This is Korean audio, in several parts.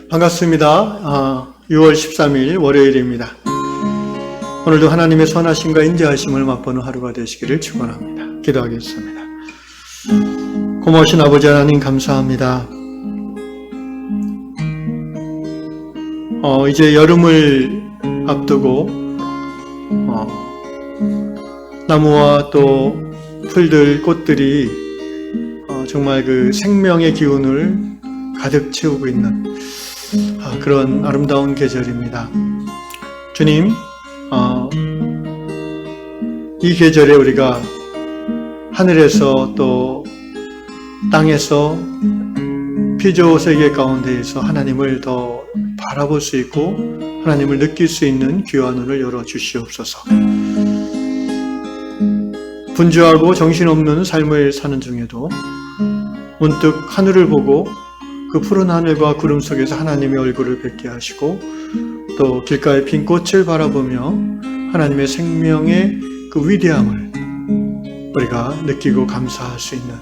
반갑습니다. 6월 13일 월요일입니다. 오늘도 하나님의 선하심과 인자하심을 맛보는 하루가 되시기를 축원합니다. 기도하겠습니다. 고마우신 아버지 하나님 감사합니다. 이제 여름을 앞두고 나무와 또 풀들, 꽃들이 정말 그 생명의 기운을 가득 채우고 있는 그런 아름다운 계절입니다. 주님, 이 계절에 우리가 하늘에서 또 땅에서 피조 세계 가운데에서 하나님을 더 바라볼 수 있고 하나님을 느낄 수 있는 귀한 눈을 열어주시옵소서. 분주하고 정신없는 삶을 사는 중에도 문득 하늘을 보고 그 푸른 하늘과 구름 속에서 하나님의 얼굴을 뵙게 하시고 또 길가에 핀 꽃을 바라보며 하나님의 생명의 그 위대함을 우리가 느끼고 감사할 수 있는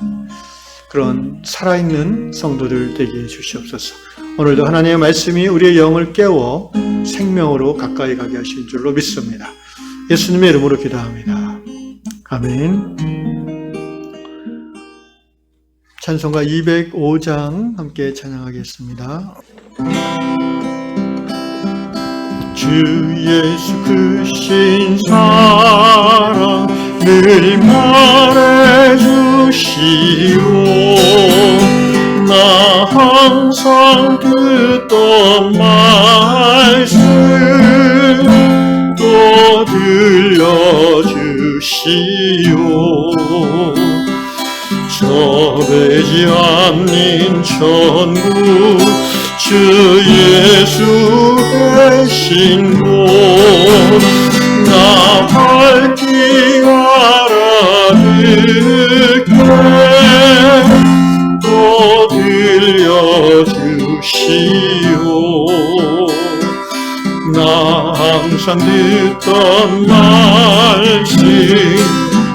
그런 살아있는 성도들 되게 해주시옵소서. 오늘도 하나님의 말씀이 우리의 영을 깨워 생명으로 가까이 가게 하실 줄로 믿습니다. 예수님의 이름으로 기도합니다. 아멘. 찬송가 205장 함께 찬양하겠습니다. 주 예수 크신 사랑 늘 말해주시오. 나 항상 듣던 말씀 또 들려주시오. 저배지 않는 천국 주 예수 계신 곳 나 밝히 알아듣게 또 들려주시오. 나 항상 듣던 말씀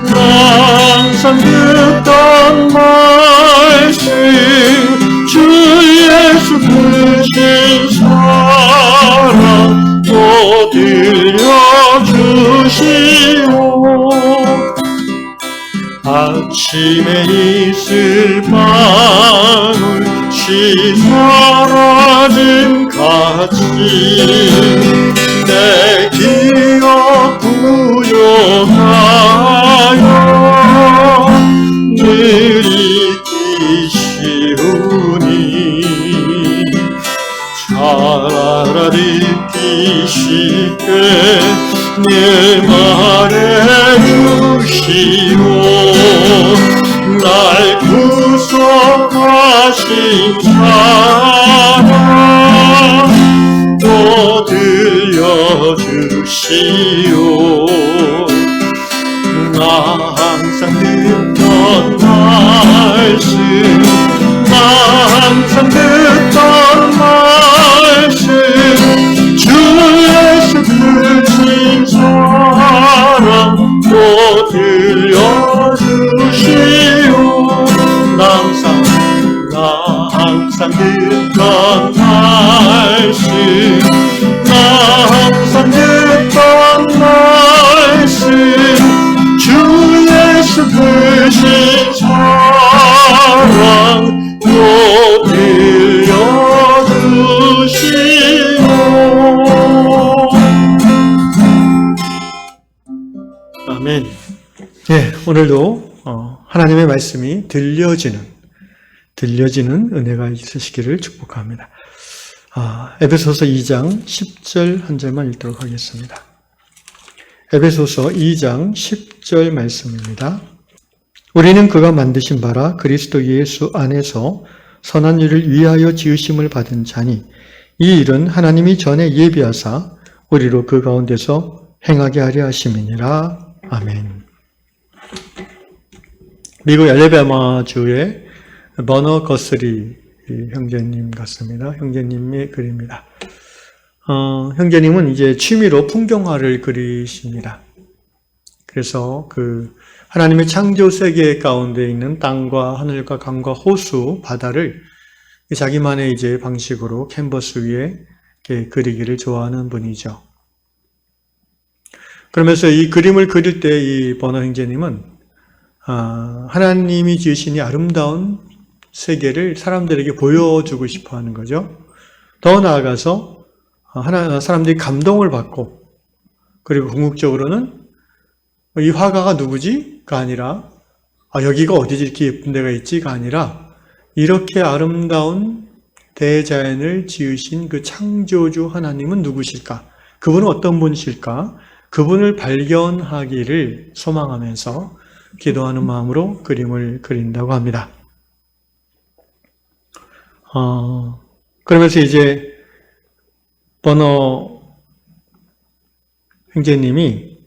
항상 듣던 말씀 주 예수 크신 사랑 또 들려주시오. 아침에 이슬 방울 시 사라짐 같이 내 기억 구여가요 늘 잊기시우니 잘 알아듣기 쉽게 내 말해주시오. 날 구속하신 사랑 또 들려주시오. 나 항상 듣던 말씀 나 항상 듣던 말씀 주 예수 크신 사랑 또 들려주시오. 나 항상 듣던 말씀 나 항상 듣던 말씀 주 예수 크신 사랑 또 들려주시오. 아멘. 네, 오늘도 하나님의 말씀이 들려지는 은혜가 있으시기를 축복합니다. 에베소서 2장 10절 한 절만 읽도록 하겠습니다. 에베소서 2장 10절 말씀입니다. 우리는 그가 만드신 바라 그리스도 예수 안에서 선한 일을 위하여 지으심을 받은 자니 이 일은 하나님이 전에 예비하사 우리로 그 가운데서 행하게 하려 하심이니라. 아멘. 미국 엘레베마주의 버너 거스리 형제님 같습니다. 형제님의 글입니다. 형제님은 이제 취미로 풍경화를 그리십니다. 그래서 하나님의 창조 세계 가운데 있는 땅과 하늘과 강과 호수, 바다를 자기만의 이제 방식으로 캔버스 위에 이렇게 그리기를 좋아하는 분이죠. 그러면서 이 그림을 그릴 때 이 버너 형제님은 하나님이 지으신 이 아름다운 세계를 사람들에게 보여주고 싶어 하는 거죠. 더 나아가서 사람들이 감동을 받고, 그리고 궁극적으로는 이 화가가 누구지?가 아니라 여기가 어디지 이렇게 예쁜 데가 있지?가 아니라 이렇게 아름다운 대자연을 지으신 그 창조주 하나님은 누구실까? 그분은 어떤 분이실까? 그분을 발견하기를 소망하면서 기도하는 마음으로 그림을 그린다고 합니다. 그러면서 이제 버너 형제님이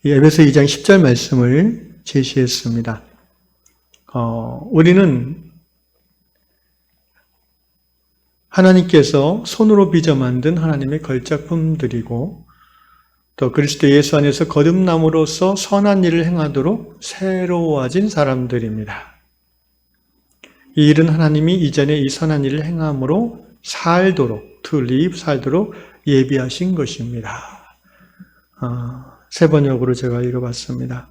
에베소 2장 10절 말씀을 제시했습니다. 우리는 하나님께서 손으로 빚어 만든 하나님의 걸작품들이고, 또 그리스도 예수 안에서 거듭남으로써 선한 일을 행하도록 새로워진 사람들입니다. 이 일은 하나님이 이전에 이 선한 일을 행함으로 살도록, to live, 살도록 예비하신 것입니다. 세 번역으로 제가 읽어봤습니다.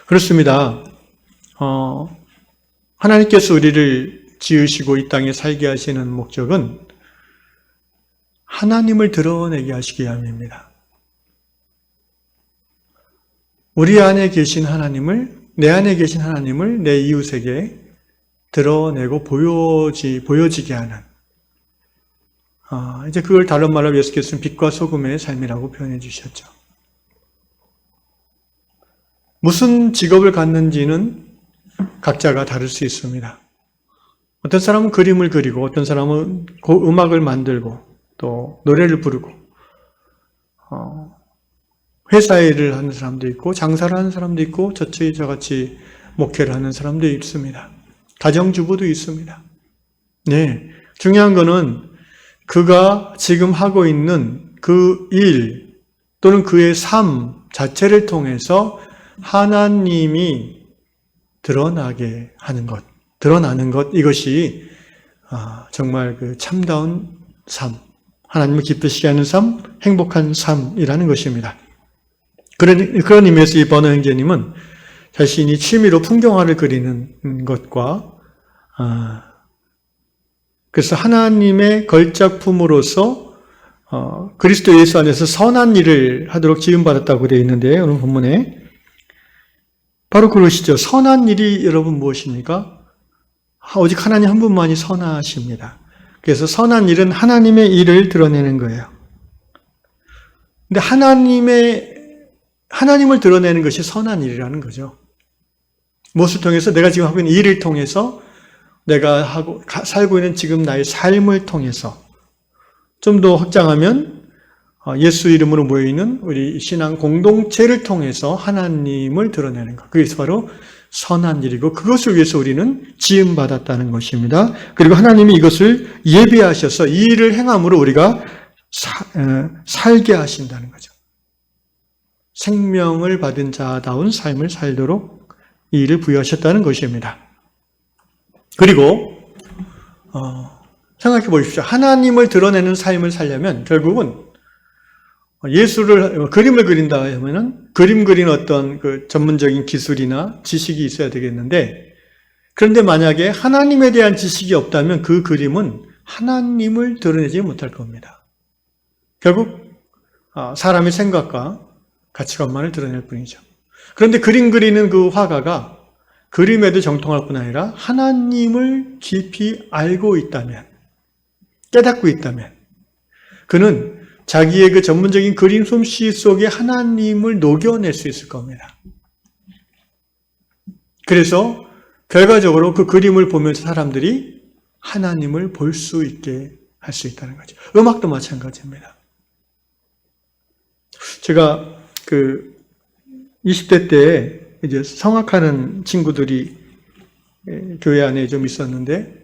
그렇습니다. 하나님께서 우리를 지으시고 이 땅에 살게 하시는 목적은 하나님을 드러내게 하시기 위함입니다. 우리 안에 계신 하나님을, 내 안에 계신 하나님을 내 이웃에게 드러내고 보여지게 하는, 이제 그걸 다른 말로 예수께서는 빛과 소금의 삶이라고 표현해 주셨죠. 무슨 직업을 갖는지는 각자가 다를 수 있습니다. 어떤 사람은 그림을 그리고, 어떤 사람은 음악을 만들고, 또 노래를 부르고, 회사 일을 하는 사람도 있고, 장사를 하는 사람도 있고, 저같이 목회를 하는 사람도 있습니다. 가정주부도 있습니다. 네, 중요한 거는 그가 지금 하고 있는 그 일 또는 그의 삶 자체를 통해서 하나님이 드러나게 하는 것, 드러나는 것, 이것이 정말 그 참다운 삶, 하나님을 기쁘시게 하는 삶, 행복한 삶이라는 것입니다. 그런 의미에서 이 버너 형제님은 자신이 취미로 풍경화를 그리는 것과, 그래서 하나님의 걸작품으로서 그리스도 예수 안에서 선한 일을 하도록 지음받았다고 되어 있는데, 오늘 본문에 바로 그것이죠. 선한 일이 여러분 무엇입니까? 오직 하나님 한 분만이 선하십니다. 그래서 선한 일은 하나님의 일을 드러내는 거예요. 근데 하나님을 드러내는 것이 선한 일이라는 거죠. 무엇을 통해서? 내가 지금 하고 있는 일을 통해서, 내가 살고 있는 지금 나의 삶을 통해서, 좀 더 확장하면 예수 이름으로 모여있는 우리 신앙 공동체를 통해서 하나님을 드러내는 것. 그게 바로 선한 일이고, 그것을 위해서 우리는 지음받았다는 것입니다. 그리고 하나님이 이것을 예비하셔서 이 일을 행함으로 우리가 살게 하신다는 거죠. 생명을 받은 자다운 삶을 살도록 이 일을 부여하셨다는 것입니다. 그리고 생각해 보십시오. 하나님을 드러내는 삶을 살려면 결국은 그림을 그린다 하면은 그림 그리는 어떤 그 전문적인 기술이나 지식이 있어야 되겠는데, 그런데 만약에 하나님에 대한 지식이 없다면 그 그림은 하나님을 드러내지 못할 겁니다. 결국 사람의 생각과 가치관만을 드러낼 뿐이죠. 그런데 그림 그리는 그 화가가 그림에도 정통할 뿐 아니라 하나님을 깊이 알고 있다면, 깨닫고 있다면, 그는 자기의 그 전문적인 그림 솜씨 속에 하나님을 녹여낼 수 있을 겁니다. 그래서 결과적으로 그 그림을 보면서 사람들이 하나님을 볼 수 있게 할 수 있다는 거죠. 음악도 마찬가지입니다. 제가 20대 때 이제 성악하는 친구들이 교회 안에 좀 있었는데,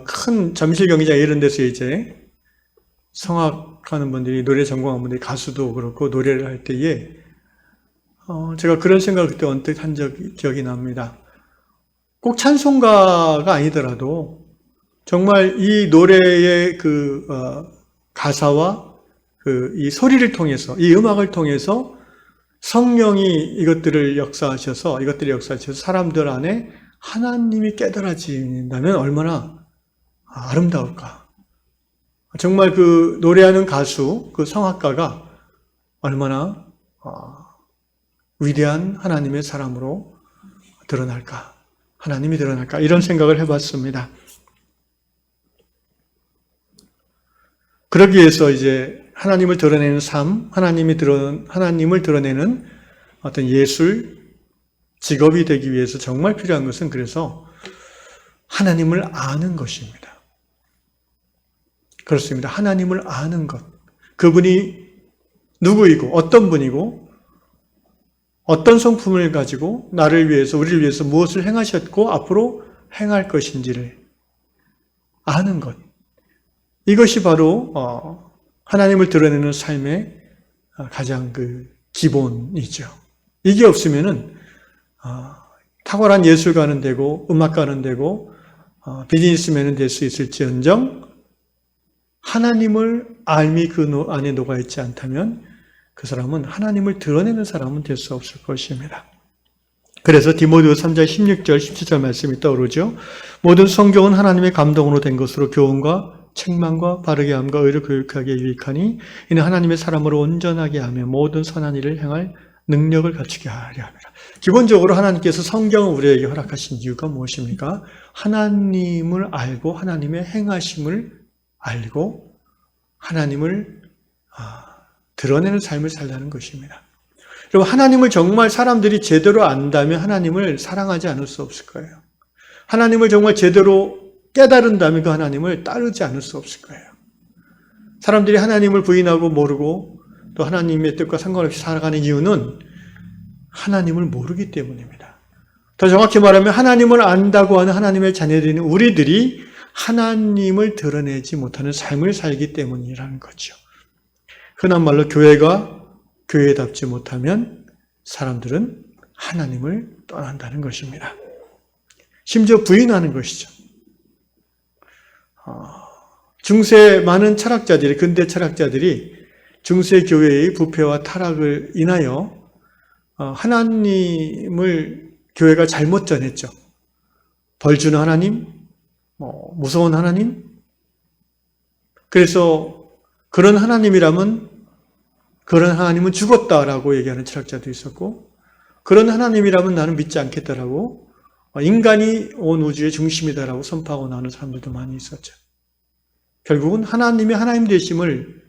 큰 잠실 경기장 이런 데서 이제 성악하는 분들이, 노래 전공한 분들이, 가수도 그렇고 노래를 할 때에 제가 그런 생각을 그때 언뜻 한 기억이 납니다. 꼭 찬송가가 아니더라도 정말 이 노래의 가사와 이 소리를 통해서, 이 음악을 통해서 성령이 이것들이 역사하셔서 사람들 안에 하나님이 깨달아진다면 얼마나 아름다울까. 정말 그 노래하는 가수, 그 성악가가 얼마나 위대한 하나님의 사람으로 드러날까. 하나님이 드러날까. 이런 생각을 해봤습니다. 그러기 위해서 이제 하나님을 드러내는 삶, 하나님을 드러내는 어떤 예술, 직업이 되기 위해서 정말 필요한 것은 그래서 하나님을 아는 것입니다. 그렇습니다. 하나님을 아는 것. 그분이 누구이고 어떤 분이고 어떤 성품을 가지고 나를 위해서, 우리를 위해서 무엇을 행하셨고 앞으로 행할 것인지를 아는 것. 이것이 바로 하나님을 드러내는 삶의 가장 기본이죠. 이게 없으면은 탁월한 예술가는 되고 음악가는 되고 비즈니스맨은 될 수 있을지언정 하나님을 알미 그 안에 녹아 있지 않다면 그 사람은 하나님을 드러내는 사람은 될 수 없을 것입니다. 그래서 디모데후서 3장 16절 17절 말씀이 떠오르죠. 모든 성경은 하나님의 감동으로 된 것으로 교훈과 책망과 바르게 함과 의를 교육하기에 유익하니 이는 하나님의 사람으로 온전하게 하며 모든 선한 일을 행할 능력을 갖추게 하려 함이라. 기본적으로 하나님께서 성경을 우리에게 허락하신 이유가 무엇입니까? 하나님을 알고 하나님의 행하심을 알고 하나님을 드러내는 삶을 살라는 것입니다. 여러분, 하나님을 정말 사람들이 제대로 안다면 하나님을 사랑하지 않을 수 없을 거예요. 하나님을 정말 제대로 깨달은다면 그 하나님을 따르지 않을 수 없을 거예요. 사람들이 하나님을 부인하고 모르고 또 하나님의 뜻과 상관없이 살아가는 이유는 하나님을 모르기 때문입니다. 더 정확히 말하면 하나님을 안다고 하는 하나님의 자녀들인 우리들이 하나님을 드러내지 못하는 삶을 살기 때문이라는 거죠. 흔한 말로 교회가 교회답지 못하면 사람들은 하나님을 떠난다는 것입니다. 심지어 부인하는 것이죠. 중세 많은 철학자들이, 근대 철학자들이 중세 교회의 부패와 타락을 인하여 하나님을 교회가 잘못 전했죠. 벌 주는 하나님, 무서운 하나님. 그래서 그런 하나님이라면 그런 하나님은 죽었다라고 얘기하는 철학자도 있었고, 그런 하나님이라면 나는 믿지 않겠다라고, 인간이 온 우주의 중심이다라고 선포하고 나오는 사람들도 많이 있었죠. 결국은 하나님의 하나님 되심을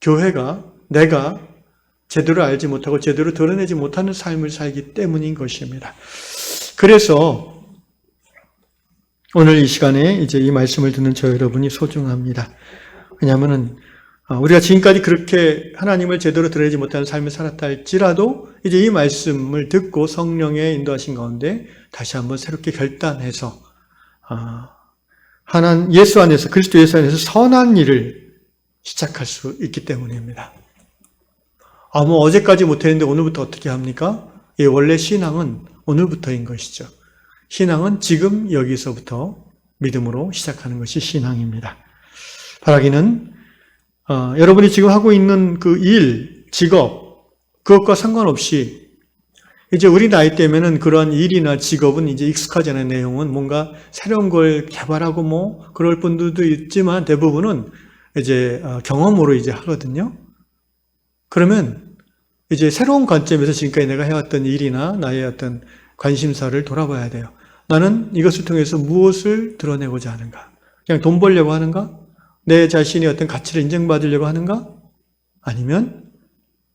교회가, 내가 제대로 알지 못하고 제대로 드러내지 못하는 삶을 살기 때문인 것입니다. 그래서 오늘 이 시간에 이제 이 말씀을 듣는 저 여러분이 소중합니다. 왜냐하면은 우리가 지금까지 그렇게 하나님을 제대로 드러내지 못하는 삶을 살았다 할지라도 이제 이 말씀을 듣고 성령의 인도하신 가운데 다시 한번 새롭게 결단해서 예수 안에서, 그리스도 예수 안에서 선한 일을 시작할 수 있기 때문입니다. 뭐 어제까지 못했는데 오늘부터 어떻게 합니까? 예, 원래 신앙은 오늘부터인 것이죠. 신앙은 지금 여기서부터 믿음으로 시작하는 것이 신앙입니다. 바라기는 여러분이 지금 하고 있는 그 일, 직업, 그것과 상관없이 이제 우리 나이 때면은 그런 일이나 직업은 이제 익숙하지 않은 내용은 뭔가 새로운 걸 개발하고 그럴 분들도 있지만 대부분은 이제 경험으로 이제 하거든요. 그러면 이제 새로운 관점에서 지금까지 내가 해왔던 일이나 나의 어떤 관심사를 돌아봐야 돼요. 나는 이것을 통해서 무엇을 드러내고자 하는가? 그냥 돈 벌려고 하는가? 내 자신이 어떤 가치를 인정받으려고 하는가? 아니면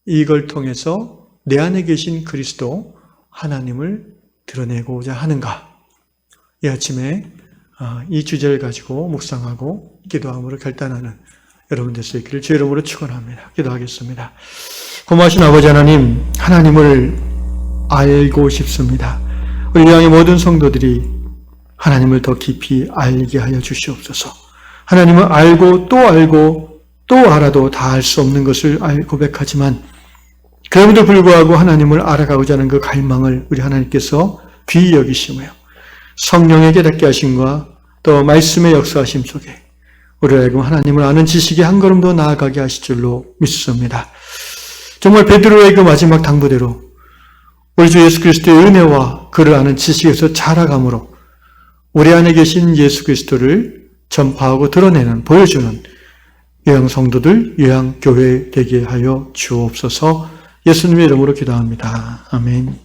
이걸 통해서 내 안에 계신 그리스도 하나님을 드러내고자 하는가? 이 아침에 이 주제를 가지고 묵상하고 기도함으로 결단하는 여러분 될 수 있기를 주의 이름으로 축원합니다. 기도하겠습니다. 고마우신 아버지 하나님, 하나님을 알고 싶습니다. 우리 향의 모든 성도들이 하나님을 더 깊이 알게 하여 주시옵소서. 하나님을 알고 또 알아도 다 알 수 없는 것을 고백하지만 그럼에도 불구하고 하나님을 알아가고자 하는 그 갈망을 우리 하나님께서 귀히 여기시며 성령의 깨닫게 하심과 또 말씀의 역사하심 속에 우리를 하여금 하나님을 아는 지식에 한 걸음 더 나아가게 하실 줄로 믿습니다. 정말 베드로의 그 마지막 당부대로 우리 주 예수 그리스도의 은혜와 그를 아는 지식에서 자라감으로 우리 안에 계신 예수 그리스도를 전파하고 드러내는, 보여주는 요양 성도들, 요양 교회 되게 하여 주옵소서. 예수님의 이름으로 기도합니다. 아멘.